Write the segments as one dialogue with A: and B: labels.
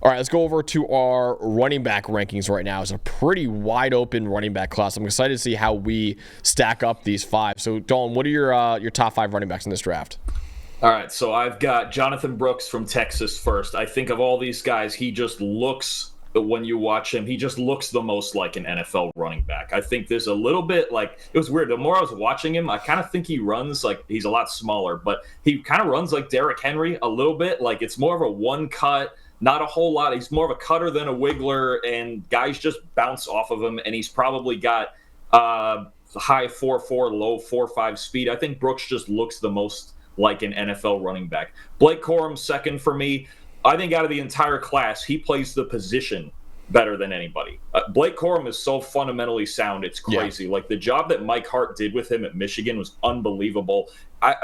A: All right, let's go over to our running back rankings right now. It's a pretty wide open running back class. I'm excited to see how we stack up these five. So, Dalton, what are your top 5 running backs in this draft?
B: All right, so I've got Jonathan Brooks from Texas first. I think of all these guys, he just looks, when you watch him, he just looks the most like an NFL running back. I think there's a little bit like, it was weird. The more I was watching him, I kind of think he runs like, he's a lot smaller, but he kind of runs like Derrick Henry a little bit. Like it's more of a one cut, not a whole lot. He's more of a cutter than a wiggler, and guys just bounce off of him, and he's probably got high 4.4, low 4.5 speed. I think Brooks just looks the most like an NFL running back. Blake Corum, second for me. I think out of the entire class, he plays the position better than anybody. Blake Corum is so fundamentally sound, it's crazy. Yeah. Like the job that Mike Hart did with him at Michigan was unbelievable.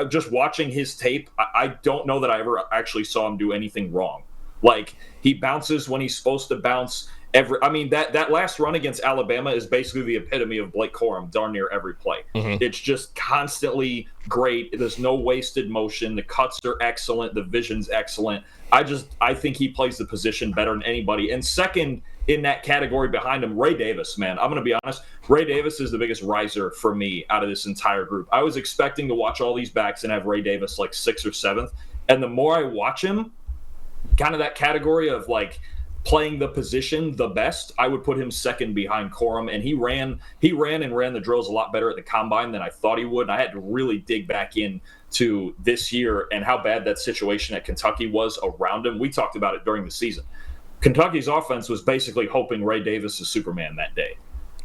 B: Just watching his tape, I don't know that I ever actually saw him do anything wrong. Like he bounces when he's supposed to bounce. That last run against Alabama is basically the epitome of Blake Corum darn near every play. Mm-hmm. It's just constantly great. There's no wasted motion. The cuts are excellent. The vision's excellent. I think he plays the position better than anybody. And second in that category behind him, Ray Davis, man. I'm going to be honest. Ray Davis is the biggest riser for me out of this entire group. I was expecting to watch all these backs and have Ray Davis like 6th or 7th. And the more I watch him, kind of that category of like playing the position the best, I would put him second behind Corum. And he ran the drills a lot better at the combine than I thought he would. And I had to really dig back in to this year and how bad that situation at Kentucky was around him. We talked about it during the season. Kentucky's offense was basically hoping Ray Davis is Superman that day.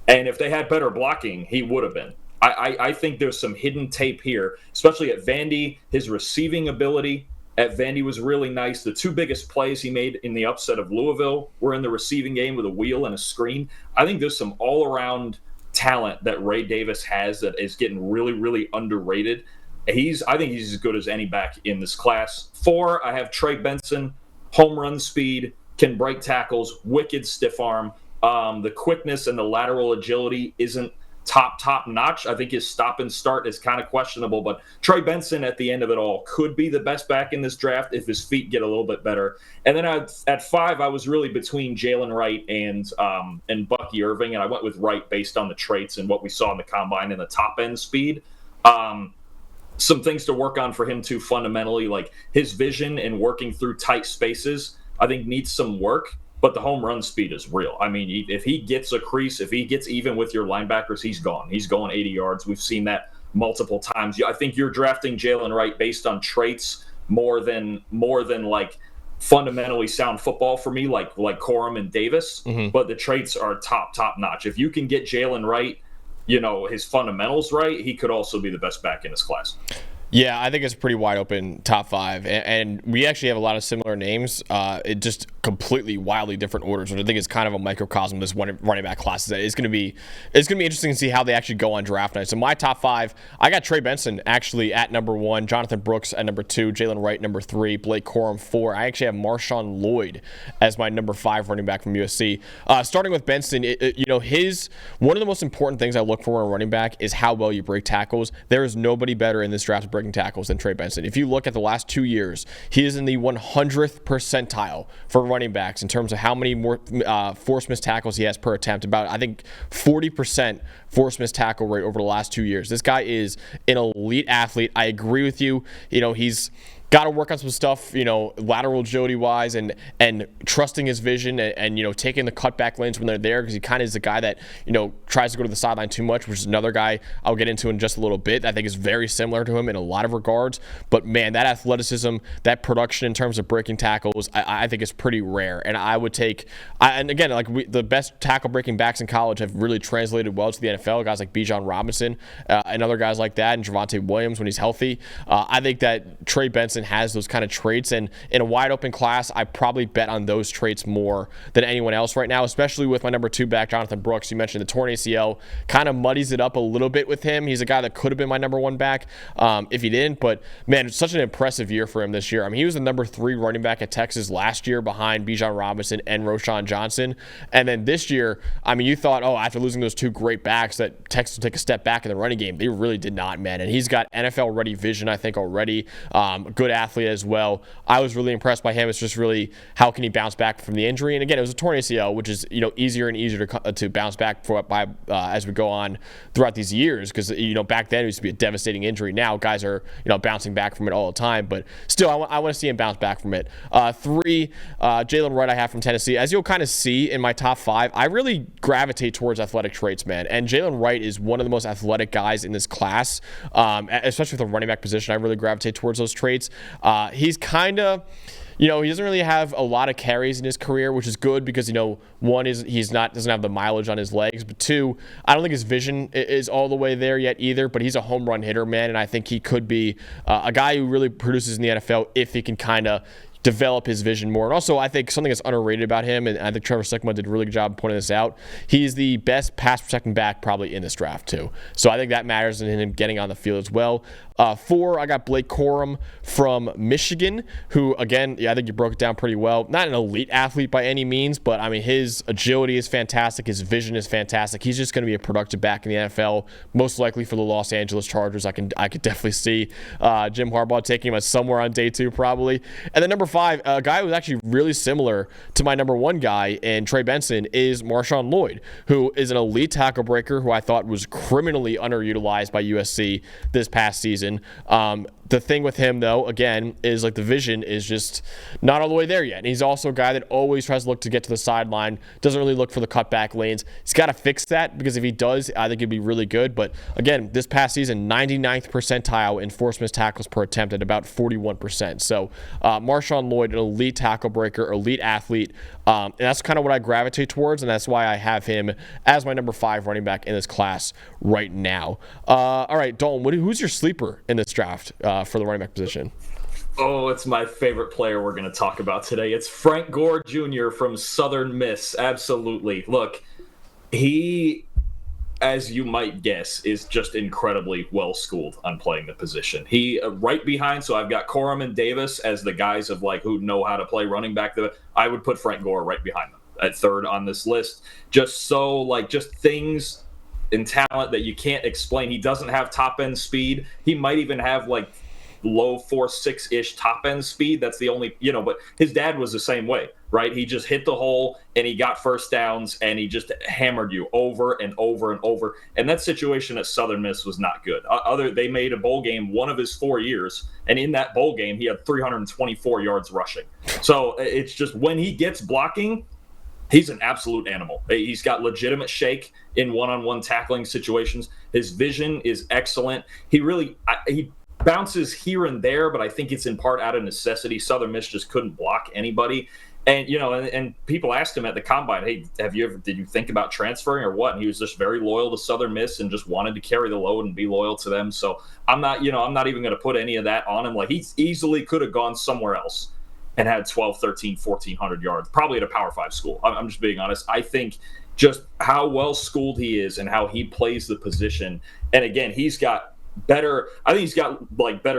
B: And if they had better blocking, he would have been. I think there's some hidden tape here, especially at Vandy. His receiving ability at Vandy was really nice. The 2 biggest plays he made in the upset of Louisville were in the receiving game with a wheel and a screen. I think there's some all-around talent that Ray Davis has that is getting really, really underrated. I think he's as good as any back in this class. 4, I have Trey Benson, home run speed, can break tackles, wicked stiff arm. The quickness and the lateral agility isn't top notch. I think his stop and start is kind of questionable, but Trey Benson at the end of it all could be the best back in this draft if his feet get a little bit better. And then at 5, I was really between Jalen Wright and Bucky Irving, and I went with Wright based on the traits and what we saw in the combine and the top end speed. Some things to work on for him too fundamentally, like his vision and working through tight spaces, I think needs some work. But the home run speed is real. I mean, if he gets a crease, if he gets even with your linebackers, he's gone. He's going 80 yards. We've seen that multiple times. I think you're drafting Jalen Wright based on traits more than like fundamentally sound football for me, like Corum and Davis. Mm-hmm. But the traits are top notch. If you can get Jalen Wright, his fundamentals right, he could also be the best back in his class.
A: Yeah, I think it's a pretty wide open top 5, and we actually have a lot of similar names. It just completely wildly different orders, which I think is kind of a microcosm of this running back class. That it's going to be interesting to see how they actually go on draft night. So my top 5, I got Trey Benson actually at number 1, Jonathan Brooks at number 2, Jalen Wright number 3, Blake Corum 4. I actually have Marshawn Lloyd as my number 5 running back from USC. Starting with Benson, his one of the most important things I look for in a running back is how well you break tackles. There is nobody better in this draft to breaking tackles than Trey Benson. If you look at the last 2 years, he is in the 100th percentile for running backs in terms of how many more forced missed tackles he has per attempt. About, I think, 40% forced missed tackle rate over the last 2 years. This guy is an elite athlete. I agree with you. He's got to work on some stuff, lateral agility wise and trusting his vision and taking the cutback lanes when they're there, because he kind of is the guy that, tries to go to the sideline too much, which is another guy I'll get into in just a little bit. I think is very similar to him in a lot of regards. But man, that athleticism, that production in terms of breaking tackles, I think is pretty rare. And I would take, and again, the best tackle breaking backs in college have really translated well to the NFL. Guys like Bijan Robinson and other guys like that, and Javonte Williams when he's healthy. I think that Trey Benson has those kind of traits, and in a wide open class, I probably bet on those traits more than anyone else right now, especially with my number 2 back, Jonathan Brooks. You mentioned the torn ACL kind of muddies it up a little bit with him. He's a guy that could have been my number 1 back if he didn't, but man, it's such an impressive year for him this year. I mean, he was the number 3 running back at Texas last year behind Bijan Robinson and Roschon Johnson, and then this year, I mean, you thought, after losing those 2 great backs that Texas would take a step back in the running game. They really did not, man, and he's got NFL ready vision, I think, already. Good good athlete as well. I was really impressed by him. It's just really how can he bounce back from the injury. And again, it was a torn ACL, which is easier and easier to bounce back as we go on throughout these years, because back then it used to be a devastating injury. Now guys are bouncing back from it all the time, but still I want to see him bounce back from it. 3, Jalen Wright I have from Tennessee. As you'll kind of see in my top 5, I really gravitate towards athletic traits, man. And Jalen Wright is one of the most athletic guys in this class, especially with the running back position. I really gravitate towards those traits. He's kind of, he doesn't really have a lot of carries in his career, which is good because, one is doesn't have the mileage on his legs, but 2, I don't think his vision is all the way there yet either, but he's a home run hitter, man, and I think he could be a guy who really produces in the NFL if he can kind of develop his vision more. And also, I think something that's underrated about him, and I think Trevor Sikkema did a really good job pointing this out, he's the best pass protecting back probably in this draft too. So I think that matters in him getting on the field as well. 4, I got Blake Corum from Michigan, who, again, I think you broke it down pretty well. Not an elite athlete by any means, but, his agility is fantastic. His vision is fantastic. He's just going to be a productive back in the NFL, most likely for the Los Angeles Chargers. I could definitely see Jim Harbaugh taking him as somewhere on day 2 probably. And then number 5, a guy who's actually really similar to my number 1 guy in Trey Benson is Marshawn Lloyd, who is an elite tackle breaker who I thought was criminally underutilized by USC this past season. The thing with him, though, again, is the vision is just not all the way there yet. And he's also a guy that always tries to look to get to the sideline, doesn't really look for the cutback lanes. He's got to fix that, because if he does, I think he'd be really good. But again, this past season, 99th percentile in forced missed tackles per attempt at about 41%. So Marshawn Lloyd, an elite tackle breaker, elite athlete. And that's kind of what I gravitate towards, and that's why I have him as my number 5 running back in this class right now. All right, Dalton, who's your sleeper in this draft for the running back position?
B: Oh, it's my favorite player we're going to talk about today. It's Frank Gore Jr. from Southern Miss. Absolutely. Look, he, as you might guess, is just incredibly well-schooled on playing the position. He right behind, so I've got Corum and Davis as the guys of who know how to play running back. I would put Frank Gore right behind them at 3rd on this list. Just things in talent that you can't explain. He doesn't have top-end speed. He might even have low 4.6-ish top-end speed. That's the only, but his dad was the same way, right? He just hit the hole and he got first downs and he just hammered you over and over and over. And that situation at Southern Miss was not good. They made a bowl game one of his 4 years, and in that bowl game, he had 324 yards rushing. So it's just when he gets blocking, he's an absolute animal. He's got legitimate shake in one-on-one tackling situations. His vision is excellent. He bounces here and there, but I think it's in part out of necessity. Southern Miss just couldn't block anybody. And, and people asked him at the combine, hey, did you think about transferring or what? And he was just very loyal to Southern Miss and just wanted to carry the load and be loyal to them. So I'm not even going to put any of that on him. He easily could have gone somewhere else and had 12, 13, 1,400 yards, probably at a Power 5 school. I'm just being honest. I think just how well-schooled he is and how he plays the position. And again, he's got better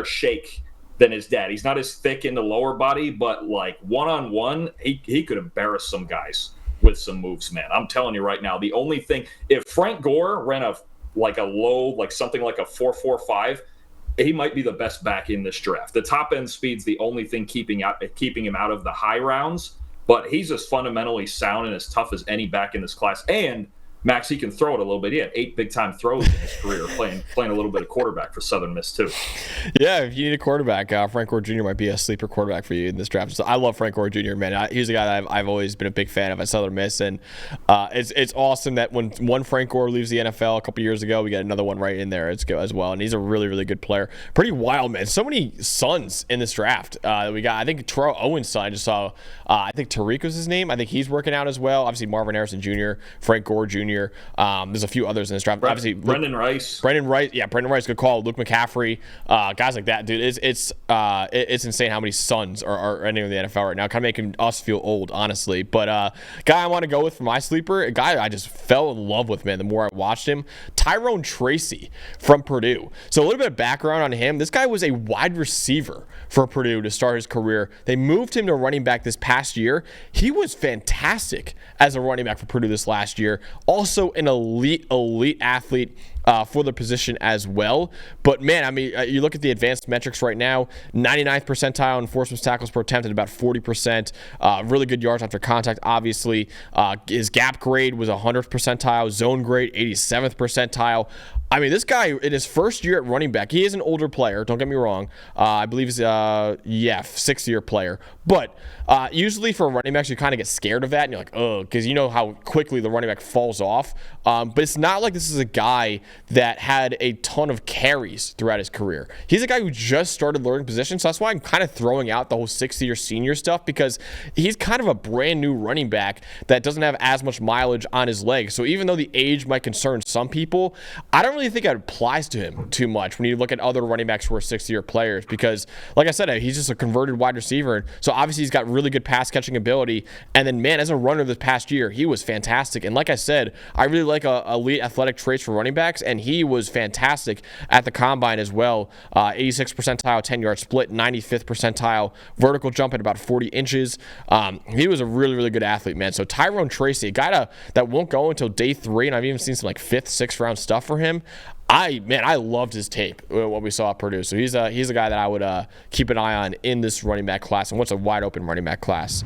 B: shake than his dad. He's not as thick in the lower body, but one-on-one, he could embarrass some guys with some moves, man. I'm telling you right now, the only thing, if Frank Gore ran a low, something like a 4.45, he might be the best back in this draft. The top end speed's the only thing keeping him out of the high rounds, but he's as fundamentally sound and as tough as any back in this class. And Max, he can throw it a little bit. He had 8 big-time throws in his career, playing a little bit of quarterback for Southern Miss, too.
A: Yeah, if you need a quarterback, Frank Gore Jr. might be a sleeper quarterback for you in this draft. So I love Frank Gore Jr., man. He's a guy that I've always been a big fan of at Southern Miss, and it's awesome that when one Frank Gore leaves the NFL a couple years ago, we got another one right in there as well, and he's a really, really good player. Pretty wild, man. So many sons in this draft. We got, I think, Terrell Owens' son. I just saw, I think Tariq was his name. I think he's working out as well. Obviously, Marvin Harrison Jr., Frank Gore Jr., there's a few others in this draft. Obviously,
B: Brendan Rice.
A: Brendan Rice, good call. Luke McCaffrey, guys like that, dude. It's insane how many sons are entering the NFL right now. Kind of making us feel old, honestly. But guy I want to go with for my sleeper, a guy I just fell in love with, man. The more I watched him, Tyrone Tracy from Purdue. So a little bit of background on him. This guy was a wide receiver for Purdue to start his career. They moved him to running back this past year. He was fantastic as a running back for Purdue this last year. Also an elite athlete. for the position as well. But man, I mean, you look at the advanced metrics right now, 99th percentile in forced missed tackles per attempt at about 40%. Really good yards after contact, obviously. His gap grade was 100th percentile, zone grade 87th percentile. I mean, this guy in his first year at running back, he is an older player. Don't get me wrong. I believe he's sixth-year player. But usually for running backs, you kind of get scared of that, and you're like, oh, because you know how quickly the running back falls off. But it's not like this is a guy that had a ton of carries throughout his career. He's a guy who just started learning positions, so that's why I'm kind of throwing out the whole sixth-year senior stuff, because he's kind of a brand new running back that doesn't have as much mileage on his legs. So even though the age might concern some people, I don't really think it applies to him too much when you look at other running backs who are sixth-year players, because, like I said, he's just a converted wide receiver. So obviously he's got really good pass-catching ability. And then, man, as a runner this past year, he was fantastic. And like I said, I really like elite athletic traits for running backs, and he was fantastic at the combine as well. 86th percentile 10-yard split, 95th percentile vertical jump at about 40 inches. He was a really, really good athlete, man. So Tyrone Tracy, a guy that won't go until day 3, and I've even seen some like 5th, 6th round stuff for him. I loved his tape, what we saw at Purdue. So he's a guy that I would keep an eye on in this running back class, and what's a wide open running back class.